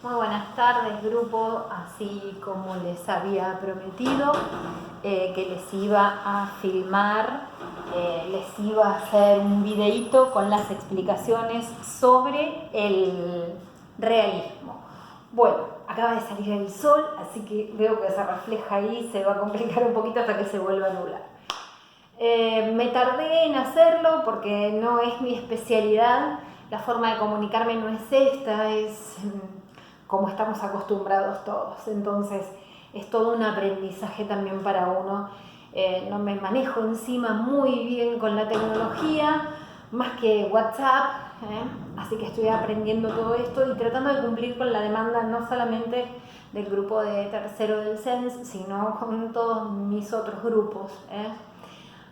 Muy buenas tardes, grupo. Así como les había prometido que les iba a filmar, les iba a hacer un videíto con las explicaciones sobre el realismo. Bueno, acaba de salir el sol, así que veo que se refleja ahí, se va a complicar un poquito hasta que se vuelva a nublar. Me tardé en hacerlo porque no es mi especialidad, la forma de comunicarme no es esta, es como estamos acostumbrados todos, entonces es todo un aprendizaje también para uno. No me manejo encima muy bien con la tecnología, más que WhatsApp, así que estoy aprendiendo todo esto y tratando de cumplir con la demanda no solamente del grupo de tercero del CENS, sino con todos mis otros grupos.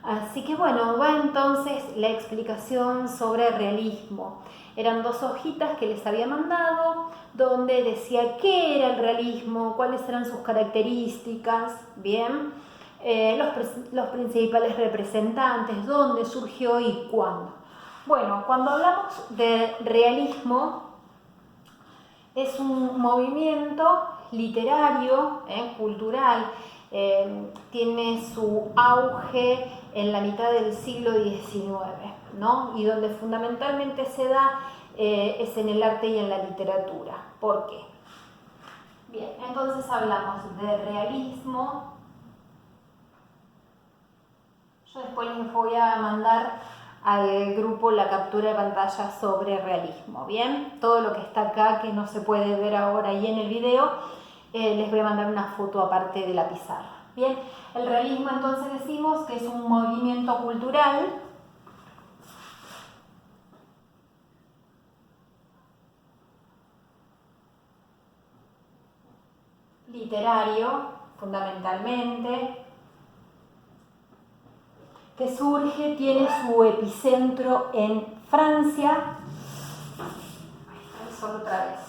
Así que bueno, va entonces la explicación sobre realismo. Eran 2 hojitas que les había mandado, donde decía qué era el realismo, cuáles eran sus características, bien, los principales representantes, dónde surgió y cuándo. Bueno, cuando hablamos de realismo, es un movimiento literario, cultural, tiene su auge en la mitad del siglo XIX, ¿no? Y donde fundamentalmente se da es en el arte y en la literatura. ¿Por qué? Bien, entonces hablamos de realismo. Yo después les voy a mandar al grupo la captura de pantalla sobre realismo, ¿bien? Todo lo que está acá que no se puede ver ahora y en el video, les voy a mandar una foto aparte de la pizarra, ¿bien? El realismo entonces decimos que es un movimiento cultural literario, fundamentalmente, que surge, tiene su epicentro en Francia. Solo otra vez.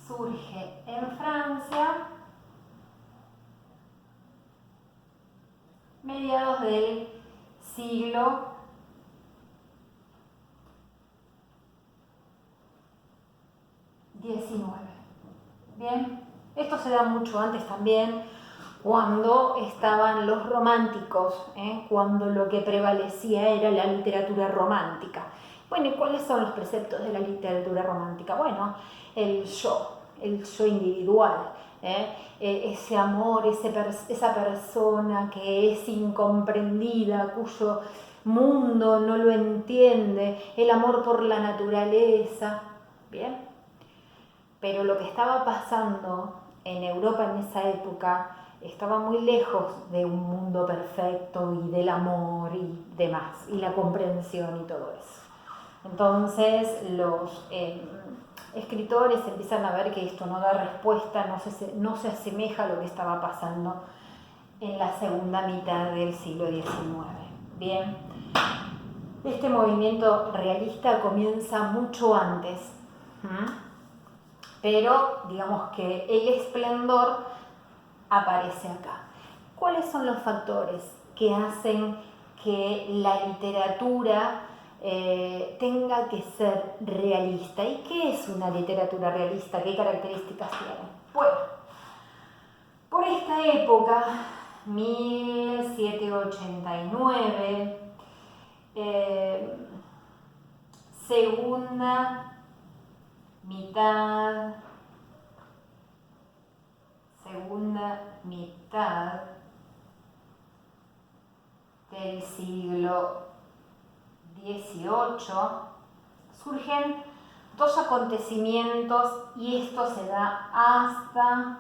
Surge en Francia, mediados del siglo XIX. Bien, esto se da mucho antes también, cuando estaban los románticos, cuando lo que prevalecía era la literatura romántica. Bueno, ¿y cuáles son los preceptos de la literatura romántica? Bueno, el yo individual, ese amor, esa persona que es incomprendida, cuyo mundo no lo entiende, el amor por la naturaleza, ¿bien? Pero lo que estaba pasando en Europa en esa época estaba muy lejos de un mundo perfecto y del amor y demás, y la comprensión y todo eso. Entonces los escritores empiezan a ver que esto no da respuesta, no se asemeja a lo que estaba pasando en la segunda mitad del siglo XIX. Bien, este movimiento realista comienza mucho antes. Pero digamos que el esplendor aparece acá. ¿Cuáles son los factores que hacen que la literatura tenga que ser realista? ¿Y qué es una literatura realista? ¿Qué características tiene? Bueno, por esta época, 1789, segunda mitad del siglo XVIII, surgen 2 acontecimientos y esto se da hasta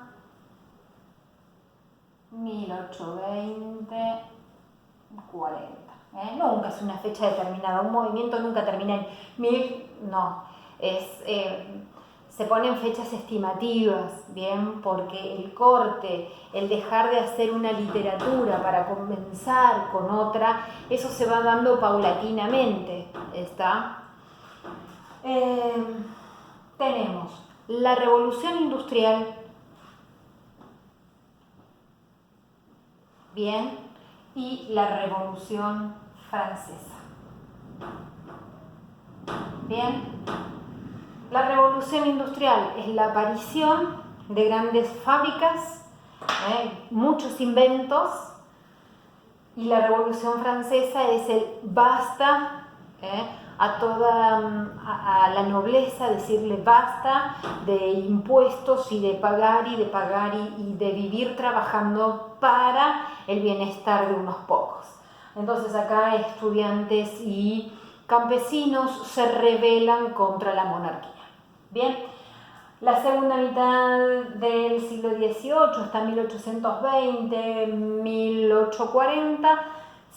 1820, 40. Nunca es una fecha determinada, un movimiento nunca termina en 1000, no, se ponen fechas estimativas, ¿bien? Porque el corte, el dejar de hacer una literatura para comenzar con otra, eso se va dando paulatinamente, ¿está? Tenemos la Revolución Industrial, ¿bien? Y la Revolución Francesa. Bien, la revolución industrial es la aparición de grandes fábricas, muchos inventos, y la revolución francesa es el basta a la nobleza, decirle basta de impuestos y de pagar y de vivir trabajando para el bienestar de unos pocos. Entonces acá estudiantes y campesinos se rebelan contra la monarquía. Bien, la segunda mitad del siglo XVIII, hasta 1820, 1840,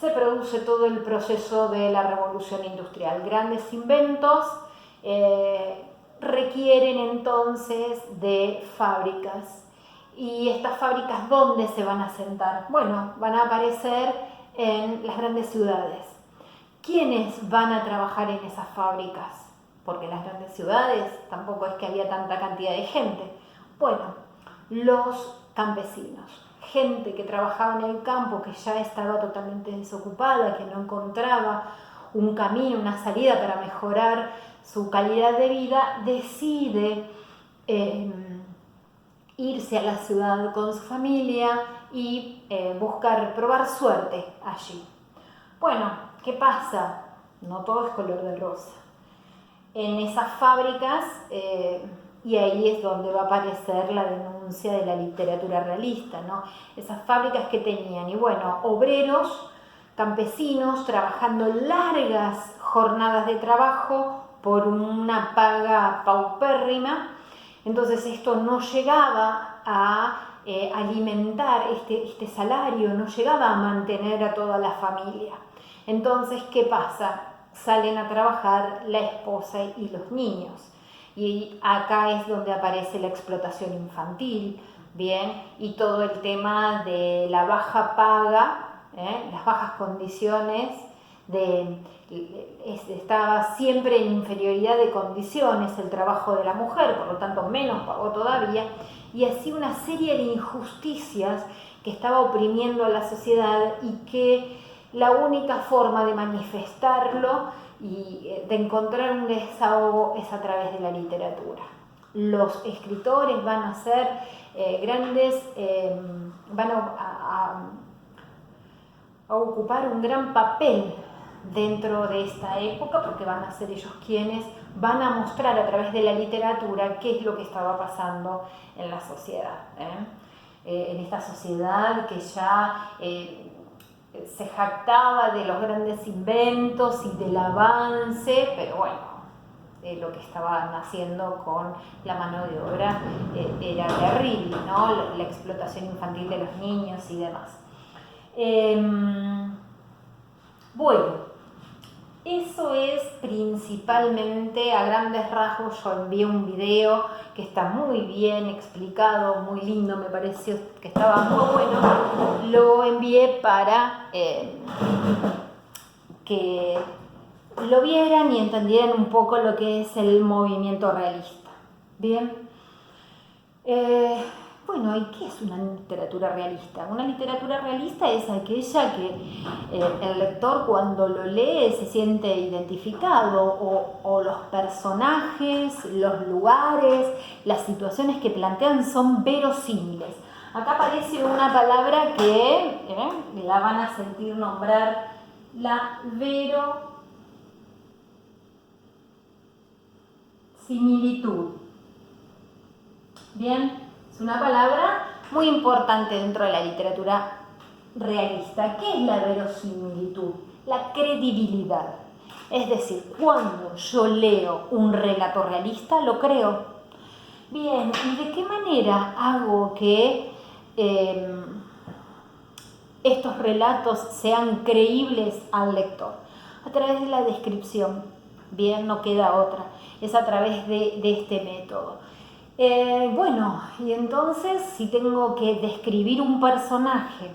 se produce todo el proceso de la revolución industrial. Grandes inventos requieren entonces de fábricas. ¿Y estas fábricas dónde se van a asentar? Bueno, van a aparecer en las grandes ciudades. ¿Quiénes van a trabajar en esas fábricas? Porque en las grandes ciudades tampoco es que había tanta cantidad de gente. Bueno, los campesinos, gente que trabajaba en el campo, que ya estaba totalmente desocupada, que no encontraba un camino, una salida para mejorar su calidad de vida, decide irse a la ciudad con su familia y probar suerte allí. Bueno, ¿qué pasa? No todo es color de rosa. En esas fábricas, y ahí es donde va a aparecer la denuncia de la literatura realista, ¿no? Esas fábricas que tenían, y bueno, obreros, campesinos, trabajando largas jornadas de trabajo por una paga paupérrima. Entonces esto no llegaba a alimentar este salario, no llegaba a mantener a toda la familia. Entonces, ¿qué pasa? Salen a trabajar la esposa y los niños. Y acá es donde aparece la explotación infantil, ¿bien? Y todo el tema de la baja paga, las bajas condiciones, estaba siempre en inferioridad de condiciones el trabajo de la mujer, por lo tanto menos pagó todavía, y así una serie de injusticias que estaba oprimiendo a la sociedad y que la única forma de manifestarlo y de encontrar un desahogo es a través de la literatura. Los escritores van a ser grandes, van a ocupar un gran papel dentro de esta época, porque van a ser ellos quienes van a mostrar a través de la literatura qué es lo que estaba pasando en la sociedad. En esta sociedad que ya se jactaba de los grandes inventos y del avance, pero bueno, lo que estaban haciendo con la mano de obra era terrible, ¿no? La explotación infantil de los niños y demás. Bueno, eso es principalmente, a grandes rasgos. Yo envié un video que está muy bien explicado, muy lindo, me pareció que estaba muy bueno. Lo envié para que lo vieran y entendieran un poco lo que es el movimiento realista. Bien. Bueno, ¿y qué es una literatura realista? Una literatura realista es aquella que el lector cuando lo lee se siente identificado, o los personajes, los lugares, las situaciones que plantean son verosímiles. Acá aparece una palabra que la van a sentir nombrar, la verosimilitud. Bien. Es una palabra muy importante dentro de la literatura realista. ¿Qué es la verosimilitud? La credibilidad. Es decir, cuando yo leo un relato realista, lo creo. Bien, ¿y de qué manera hago que estos relatos sean creíbles al lector? A través de la descripción. Bien, no queda otra. Es a través de este método. Bueno, y entonces si tengo que describir un personaje,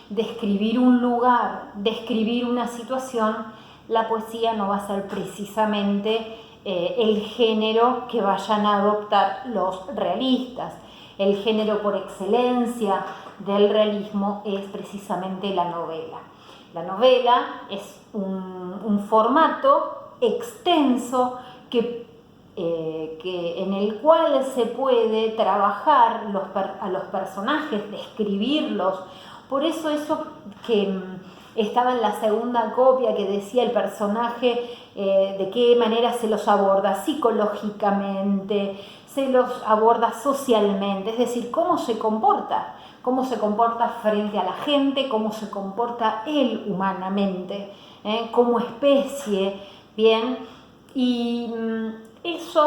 describir un lugar, describir una situación, la poesía no va a ser precisamente el género que vayan a adoptar los realistas. El género por excelencia del realismo es precisamente la novela. La novela es un un formato extenso en el cual se puede trabajar a los personajes, describirlos. Por eso que estaba en la segunda copia que decía el personaje, de qué manera se los aborda psicológicamente, se los aborda socialmente, es decir, cómo se comporta frente a la gente, cómo se comporta él humanamente, como especie, ¿bien? Y eso